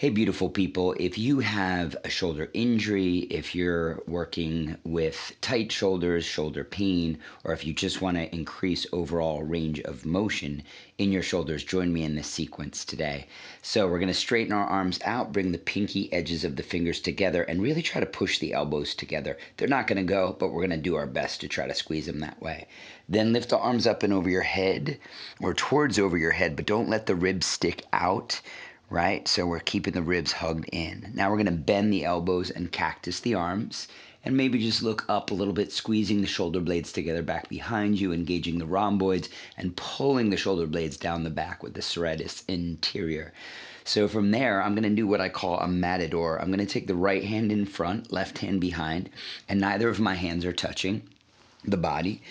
Hey, beautiful people. If you have a shoulder injury, if you're working with tight shoulders, shoulder pain, or if you just want to increase overall range of motion in your shoulders, join me in this sequence today. So we're going to straighten our arms out, bring the pinky edges of the fingers together, and really try to push the elbows together. They're not going to go, but we're going to do our best to try to squeeze them that way. Then lift the arms up and over your head, or towards over your head, but don't let the ribs stick out. Right? So we're keeping the ribs hugged in. Now we're going to bend the elbows and cactus the arms, and maybe just look up a little bit, squeezing the shoulder blades together back behind you, engaging the rhomboids, and pulling the shoulder blades down the back with the serratus anterior. So from there, I'm going to do what I call a matador. I'm going to take the right hand in front, left hand behind, and neither of my hands are touching the body.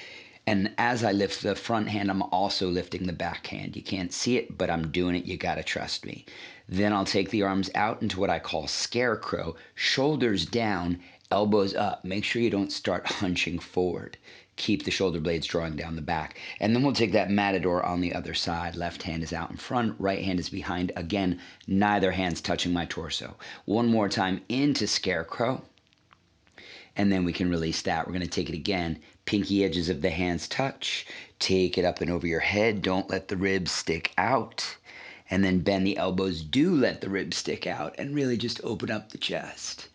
And as I lift the front hand, I'm also lifting the back hand. You can't see it, but I'm doing it. You got to trust me. Then I'll take the arms out into what I call scarecrow, shoulders down, elbows up. Make sure you don't start hunching forward. Keep the shoulder blades drawing down the back. And then we'll take that matador on the other side. Left hand is out in front, right hand is behind. Again, neither hand's touching my torso. One more time into scarecrow. And then we can release that. We're going to take it again. Pinky edges of the hands touch. Take it up and over your head. Don't let the ribs stick out. And then bend the elbows. Do let the ribs stick out. And really just open up the chest.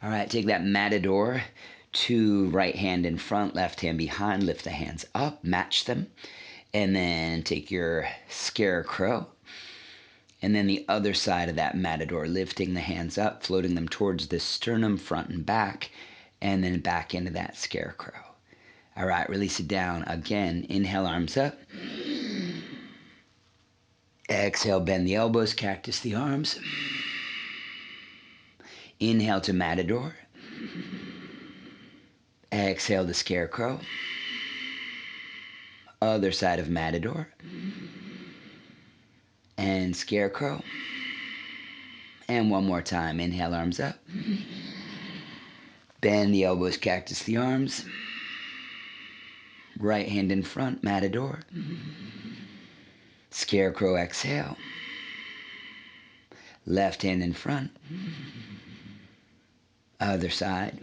All right, take that matador to right hand in front, left hand behind. Lift the hands up. Match them. And then take your scarecrow. And then the other side of that matador. Lifting the hands up, floating them towards the sternum, front and back. And then back into that scarecrow. All right, release it down. Again, inhale, arms up. Exhale, bend the elbows, cactus the arms. Inhale to matador. Exhale to scarecrow. Other side of matador. And scarecrow. And one more time. Inhale, arms up. Bend the elbows, cactus the arms. Right hand in front, matador. Scarecrow, exhale. Left hand in front. Other side.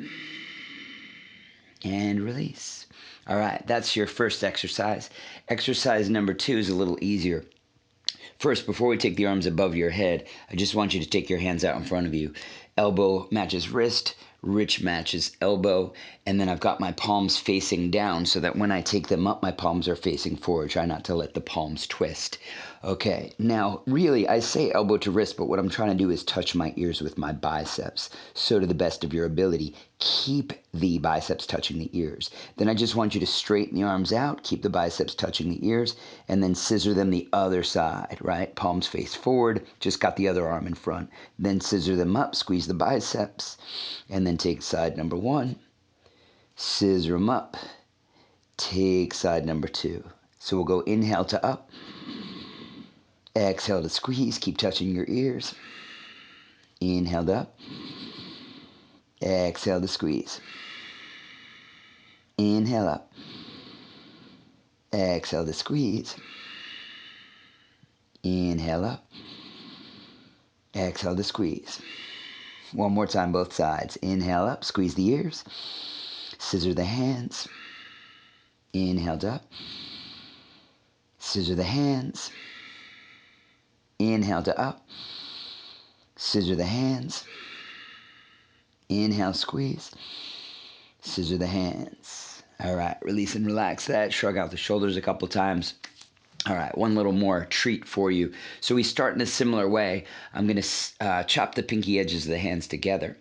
And release. All right, that's your first exercise. Exercise number 2 is a little easier. First, before we take the arms above your head, I just want you to take your hands out in front of you. Elbow matches wrist, wrist matches elbow, and then I've got my palms facing down so that when I take them up, my palms are facing forward. Try not to let the palms twist. Okay, now really I say elbow to wrist, but what I'm trying to do is touch my ears with my biceps. So to the best of your ability, keep the biceps touching the ears. Then I just want you to straighten the arms out, keep the biceps touching the ears, and then scissor them the other side, right? Palms face forward, just got the other arm in front. Then scissor them up, squeeze the biceps, and then take side number 1, scissor them up, take side number 2. So we'll go inhale to up, exhale to squeeze, keep touching your ears. Inhale to up, exhale to squeeze. Inhale up, exhale to squeeze. Inhale up, exhale to squeeze. One more time, both sides. Inhale up, squeeze the ears, scissor the hands. Inhale up, scissor the hands. Inhale to up, scissor the hands. Inhale, squeeze, scissor the hands. All right, release and relax that. Shrug out the shoulders a couple times. All right, one little more treat for you. So we start in a similar way. I'm going to chop the pinky edges of the hands together.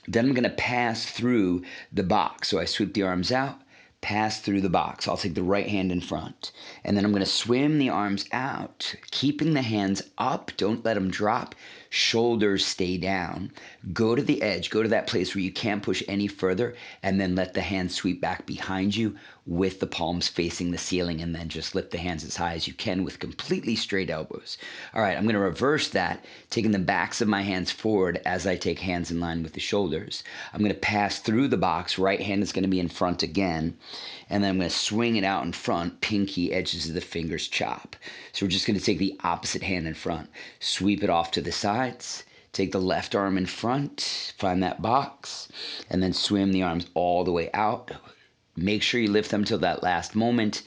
Then I'm going to pass through the box. So I sweep the arms out, pass through the box. I'll take the right hand in front. And then I'm going to swim the arms out, keeping the hands up. Don't let them drop. Shoulders stay down. Go to the edge. Go to that place where you can't push any further. And then let the hands sweep back behind you with the palms facing the ceiling. And then just lift the hands as high as you can with completely straight elbows. All right, I'm going to reverse that, taking the backs of my hands forward as I take hands in line with the shoulders. I'm going to pass through the box. Right hand is going to be in front again. And then I'm going to swing it out in front, pinky edges of the fingers chop. So we're just going to take the opposite hand in front, sweep it off to the sides, take the left arm in front, find that box, and then swim the arms all the way out. Make sure you lift them till that last moment,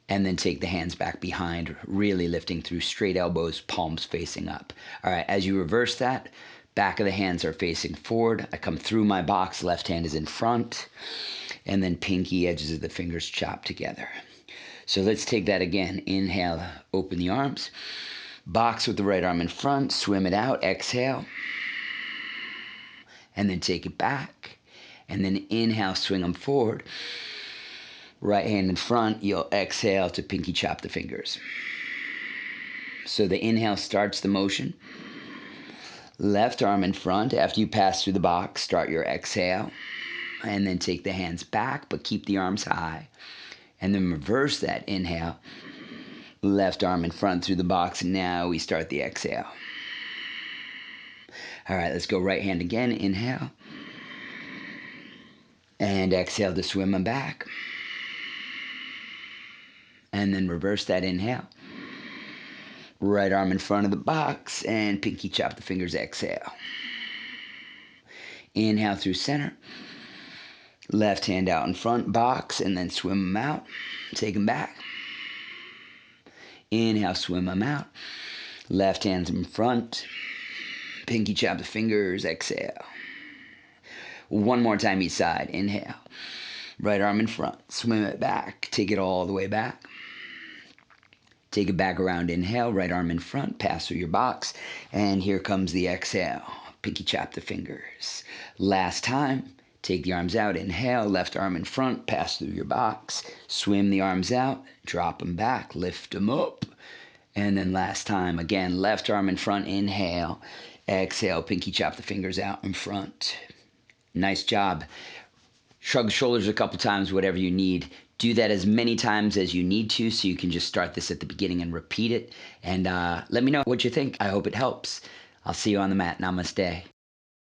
and then take the hands back behind, really lifting through straight elbows, palms facing up. All right, as you reverse that, back of the hands are facing forward. I come through my box, left hand is in front, and then pinky edges of the fingers chop together. So let's take that again. Inhale, open the arms. Box with the right arm in front, swim it out, exhale. And then take it back. And then inhale, swing them forward. Right hand in front, you'll exhale to pinky chop the fingers. So the inhale starts the motion. Left arm in front. After you pass through the box, start your exhale. And then take the hands back, but keep the arms high. And then reverse that inhale. Left arm in front through the box. And now we start the exhale. All right, let's go right hand again. Inhale. And exhale to swim them back. And then reverse that inhale. Right arm in front of the box and pinky chop the fingers, exhale. Inhale through center. Left hand out in front, box, and then swim them out. Take them back. Inhale, swim them out. Left hand's in front. Pinky chop the fingers, exhale. One more time each side. Inhale. Right arm in front. Swim it back. Take it all the way back. Take it back around. Inhale. Right arm in front. Pass through your box. And here comes the exhale. Pinky chop the fingers. Last time. Take the arms out. Inhale. Left arm in front. Pass through your box. Swim the arms out. Drop them back. Lift them up. And then last time. Again, left arm in front. Inhale. Exhale. Pinky chop the fingers out in front. Nice job. Shrug the shoulders a couple times, whatever you need. Do that as many times as you need to, so you can just start this at the beginning and repeat it. And let me know what you think. I hope it helps. I'll see you on the mat. Namaste.